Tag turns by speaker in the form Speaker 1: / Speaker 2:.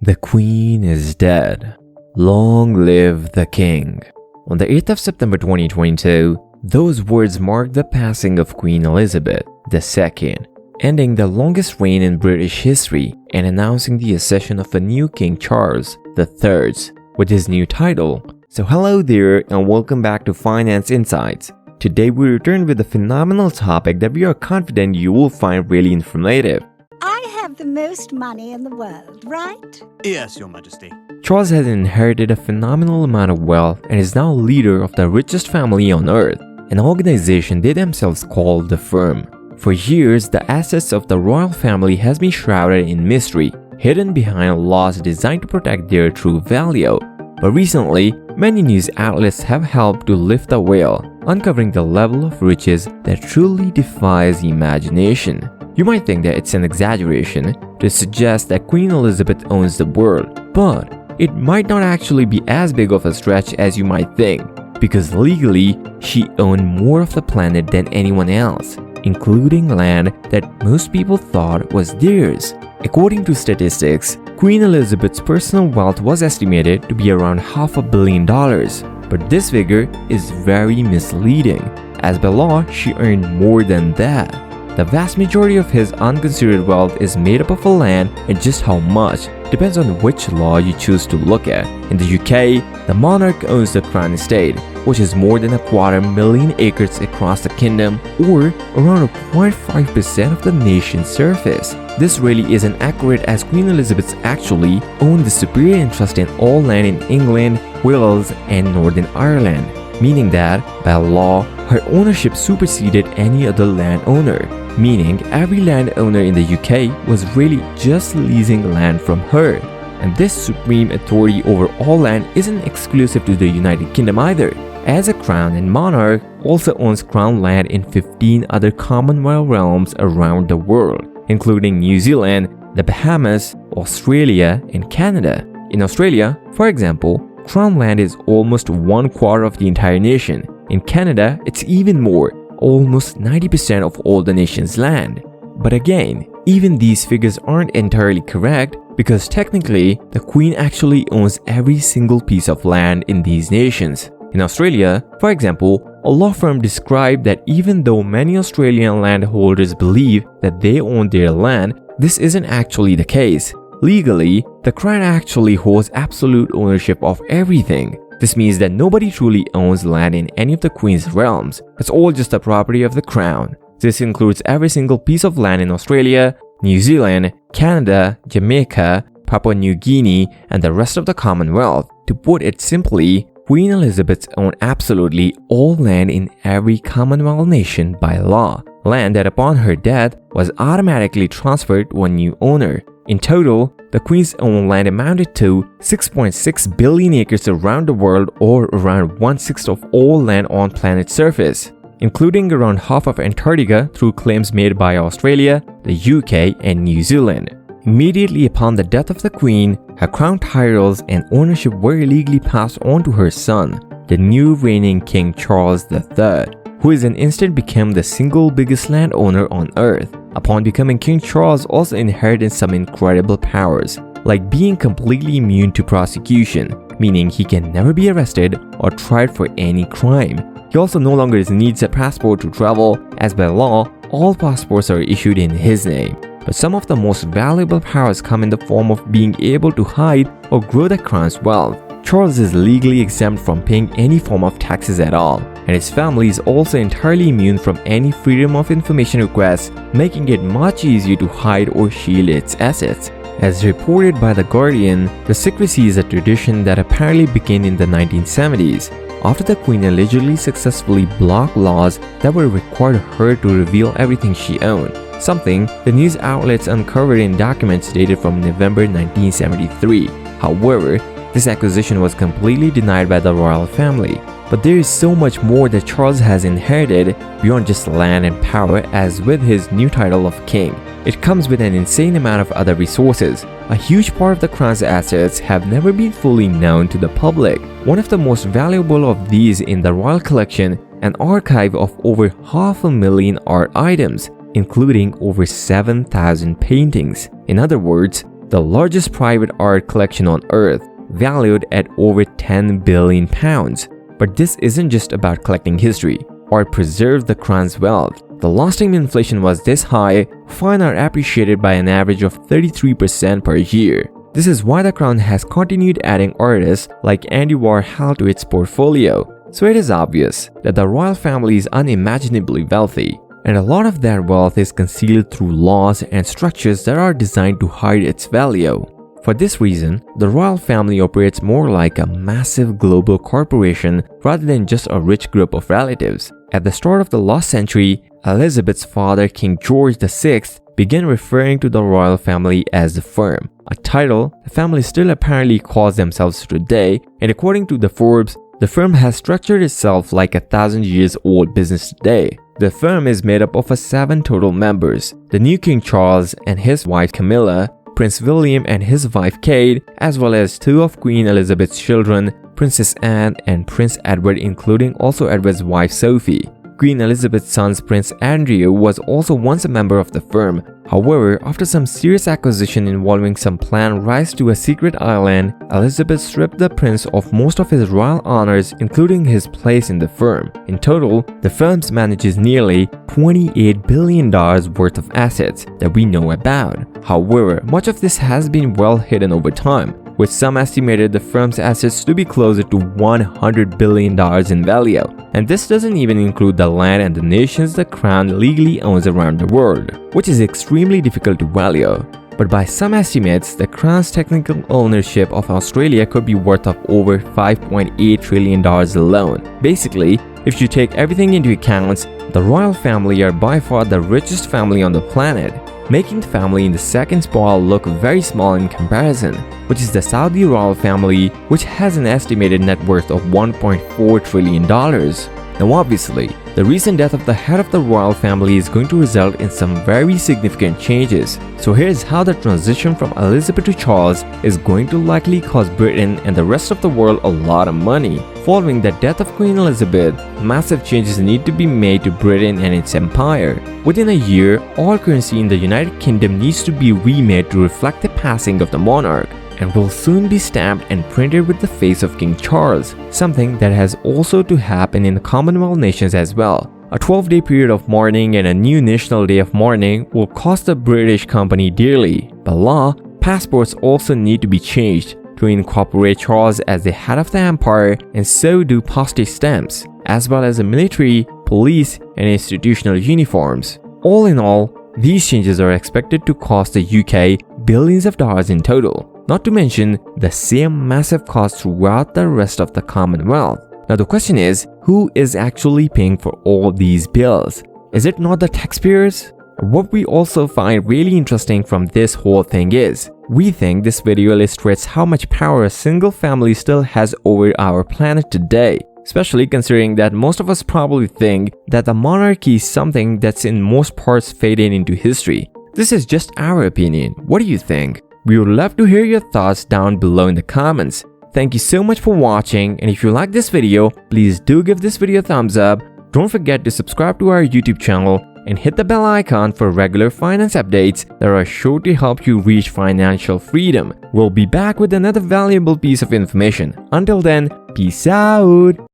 Speaker 1: The Queen is dead. Long live the King. On the 8th of September 2022, those words marked the passing of Queen Elizabeth II, ending the longest reign in British history and announcing the accession of a new King Charles III with his new title. So hello there and welcome back to Finance Insights. Today we return with a phenomenal topic that we are confident you will find really informative.
Speaker 2: I have the most money in the world, right?
Speaker 3: Yes, Your Majesty.
Speaker 1: Charles has inherited a phenomenal amount of wealth and is now leader of the richest family on earth, an organization they themselves call the Firm. For years, the assets of the royal family has been shrouded in mystery, hidden behind laws designed to protect their true value. But recently, many news outlets have helped to lift the veil, uncovering the level of riches that truly defies imagination. You might think that it's an exaggeration to suggest that Queen Elizabeth owns the world, but it might not actually be as big of a stretch as you might think, because legally, she owned more of the planet than anyone else, including land that most people thought was theirs. According to statistics, Queen Elizabeth's personal wealth was estimated to be around $500 million, but this figure is very misleading, as by law she earned more than that. The vast majority of his unconsidered wealth is made up of a land, and just how much depends on which law you choose to look at. In the UK, the monarch owns the Crown Estate, which is more than 250,000 acres across the kingdom, or around 0.5% of the nation's surface. This really isn't accurate, as Queen Elizabeth actually owned the superior interest in all land in England, Wales, and Northern Ireland, meaning that, by law, her ownership superseded any other landowner, meaning every landowner in the UK was really just leasing land from her. And this supreme authority over all land isn't exclusive to the United Kingdom either, as a crown and monarch also owns crown land in 15 other Commonwealth realms around the world, including New Zealand, the Bahamas, Australia, and Canada. In Australia, for example, crown land is almost 1/4 of the entire nation. In Canada, it's even more, almost 90% of all the nation's land. But again, even these figures aren't entirely correct, because technically, the Queen actually owns every single piece of land in these nations. In Australia, for example, a law firm described that even though many Australian landholders believe that they own their land, this isn't actually the case. Legally, the Crown actually holds absolute ownership of everything. This means that nobody truly owns land in any of the Queen's realms. It's all just the property of the Crown. This includes every single piece of land in Australia, New Zealand, Canada, Jamaica, Papua New Guinea, and the rest of the Commonwealth. To put it simply, Queen Elizabeth owned absolutely all land in every Commonwealth nation by law, land that upon her death was automatically transferred to a new owner. In total, the Queen's owned land amounted to 6.6 billion acres around the world, or around 1/6 of all land on planet's surface, including around half of Antarctica through claims made by Australia, the UK, and New Zealand. Immediately upon the death of the Queen, her crown titles and ownership were legally passed on to her son, the new reigning King Charles III, who in an instant became the single biggest landowner on earth. Upon becoming King, Charles also inherited some incredible powers, like being completely immune to prosecution, meaning he can never be arrested or tried for any crime. He also no longer needs a passport to travel, as by law, all passports are issued in his name. But some of the most valuable powers come in the form of being able to hide or grow the crown's wealth. Charles is legally exempt from paying any form of taxes at all, and his family is also entirely immune from any freedom of information requests, making it much easier to hide or shield its assets. As reported by The Guardian, the secrecy is a tradition that apparently began in the 1970s, after the Queen allegedly successfully blocked laws that would require her to reveal everything she owned, something the news outlets uncovered in documents dated from November 1973. However, this accusation was completely denied by the royal family. But there is so much more that Charles has inherited beyond just land and power, as with his new title of king. It comes with an insane amount of other resources. A huge part of the crown's assets have never been fully known to the public. One of the most valuable of these in the royal collection, an archive of over 500,000 art items, including over 7,000 paintings. In other words, the largest private art collection on earth, valued at over £10 billion. But this isn't just about collecting history. Art preserved the crown's wealth. The last time inflation was this high, fine art appreciated by an average of 33% per year. This is why the crown has continued adding artists like Andy Warhol to its portfolio. So it is obvious that the royal family is unimaginably wealthy, and a lot of that wealth is concealed through laws and structures that are designed to hide its value. For this reason, the royal family operates more like a massive global corporation rather than just a rich group of relatives. At the start of the last century, Elizabeth's father, King George VI, began referring to the royal family as the firm, a title the family still apparently calls themselves today, and according to the Forbes, the firm has structured itself like a 1,000-year-old business today. The firm is made up of 7 total members: the new King Charles and his wife Camilla, Prince William and his wife Kate, as well as 2 of Queen Elizabeth's children, Princess Anne and Prince Edward, including also Edward's wife Sophie. Queen Elizabeth's son Prince Andrew was also once a member of the firm. However, after some serious acquisition involving some planned rise to a secret island, Elizabeth stripped the prince of most of his royal honors, including his place in the firm. In total, the firm manages nearly $28 billion worth of assets that we know about. However, much of this has been well hidden over time, with some estimated the firm's assets to be closer to $100 billion in value. And this doesn't even include the land and the nations the crown legally owns around the world, which is extremely difficult to value. But by some estimates, the crown's technical ownership of Australia could be worth of over $5.8 trillion alone. Basically, if you take everything into account, the royal family are by far the richest family on the planet, making the family in the second spot look very small in comparison, which is the Saudi royal family, which has an estimated net worth of $1.4 trillion. Now obviously, the recent death of the head of the royal family is going to result in some very significant changes. So here's how the transition from Elizabeth to Charles is going to likely cost Britain and the rest of the world a lot of money. Following the death of Queen Elizabeth, massive changes need to be made to Britain and its empire. Within a year, all currency in the United Kingdom needs to be remade to reflect the passing of the monarch, and will soon be stamped and printed with the face of King Charles, something that has also to happen in the Commonwealth nations as well. A 12-day period of mourning and a new National Day of Mourning will cost the British company dearly. By law, passports also need to be changed to incorporate Charles as the head of the empire, and so do postage stamps, as well as the military, police, and institutional uniforms. All in all, these changes are expected to cost the UK billions of dollars in total, not to mention the same massive cost throughout the rest of the Commonwealth. Now the question is, who is actually paying for all these bills? Is it not the taxpayers? What we also find really interesting from this whole thing is, we think this video illustrates how much power a single family still has over our planet today, especially considering that most of us probably think that the monarchy is something that's in most parts faded into history. This is just our opinion. What do you think? We would love to hear your thoughts down below in the comments. Thank you so much for watching, and if you like this video, please do give this video a thumbs up. Don't forget to subscribe to our YouTube channel and hit the bell icon for regular finance updates that are sure to help you reach financial freedom. We'll be back with another valuable piece of information. Until then, peace out!